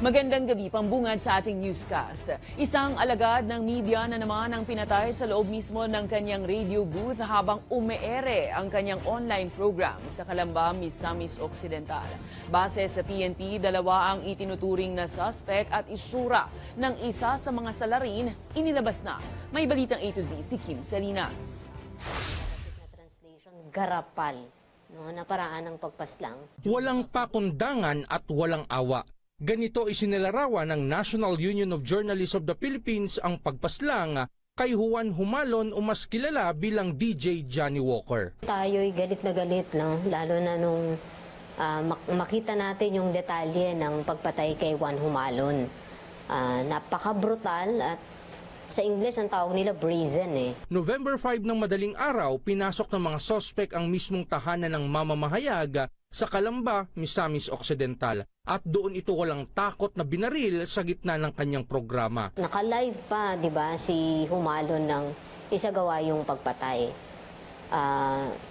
Magandang gabi, pambungad sa ating newscast. Isang alagad ng media na naman ang pinatay sa loob mismo ng kanyang radio booth habang umeere ang kanyang online program sa Calamba, Misamis Occidental. Base sa PNP, dalawa ang itinuturing na suspect at isura ng isa sa mga salarin inilabas na. May balitang A to Z si Kim Salinas. Garapal, no, na paraan ng pagpaslang. Walang pakundangan at walang awa. Ganito isinilarawan ng National Union of Journalists of the Philippines ang pagpaslang kay Juan Humalon o mas kilala bilang DJ Johnny Walker. Tayo'y galit na galit, no? Lalo na nung makita natin yung detalye ng pagpatay kay Juan Humalon. Napaka-brutal at sa Ingles ang tawag nila brazen eh. November 5 ng madaling araw, pinasok ng mga sospek ang mismong tahanan ng mamamahayag sa Calamba, Misamis Occidental. At doon ito walang takot na binaril sa gitna ng kanyang programa. Naka-live pa, di ba, si Humalon ng isagawa yung pagpatay.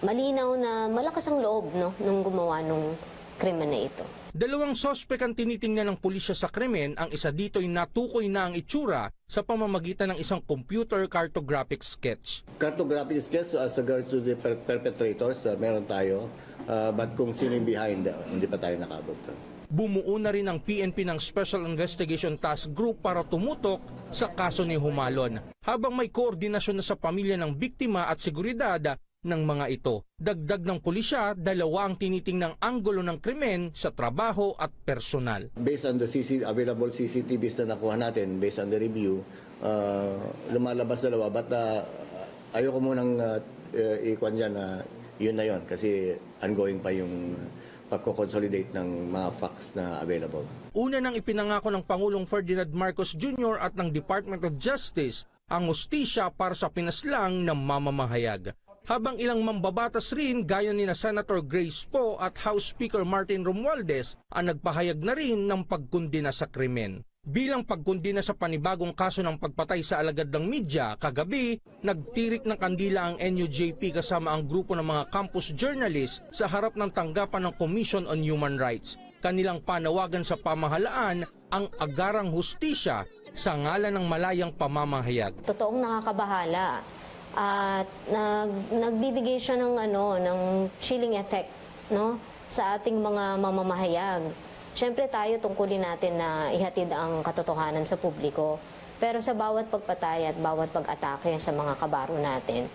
Malinaw na malakas ang loob, no, nung gumawa nung krimen na ito. Dalawang sospek ang tinitingnan ng pulisya sa krimen. Ang isa dito'y natukoy na ang itsura sa pamamagitan ng isang computer cartographic sketch. Cartographic sketch as regards to the perpetrators, meron tayo. But kung sino yung behind, hindi pa tayo nakabot. Bumuo na rin ang PNP ng Special Investigation Task Group para tumutok sa kaso ni Humalon. Habang may koordinasyon na sa pamilya ng biktima at seguridad ng mga ito. Dagdag ng pulisya, dalawa ang tinitingnang anggulo ng krimen sa trabaho at personal. Based on the available CCTVs na nakuha natin, based on the review, lumalabas dalawa. But ayoko munang ikuan dyan na yun na yun kasi ongoing pa yung pagko-consolidate ng mga facts na available. Una nang ipinangako ng Pangulong Ferdinand Marcos Jr. at ng Department of Justice ang hustisya para sa pinaslang ng mamamahayag. Habang ilang mambabatas rin gaya ni na Senator Grace Poe at House Speaker Martin Romualdez ang nagpahayag na rin ng pagkundina sa krimen. Bilang pagkundina sa panibagong kaso ng pagpatay sa alagad ng media, kagabi, nagtirik ng kandila ang NUJP kasama ang grupo ng mga campus journalists sa harap ng tanggapan ng Commission on Human Rights. Kanilang panawagan sa pamahalaan ang agarang hustisya sa ngalan ng malayang pamamahayag. Totoong nakakabahala at nagbibigay siya ng ng chilling effect, no, sa ating mga mamamahayag. Siyempre tayo tungkulin natin na ihatid ang katotohanan sa publiko. Pero sa bawat pagpatay at bawat pag-atake sa mga kabaro natin,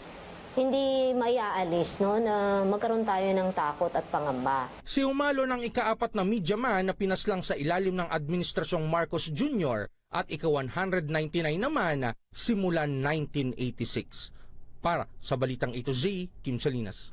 hindi maiaalis, no, na magkaroon tayo ng takot at pangamba. Si Humalon ang ika-4 na media man na pinaslang sa ilalim ng Administrasyong Marcos Jr. at ika-199 naman simula 1986. Para sa Balitang A to Z, Kim Salinas.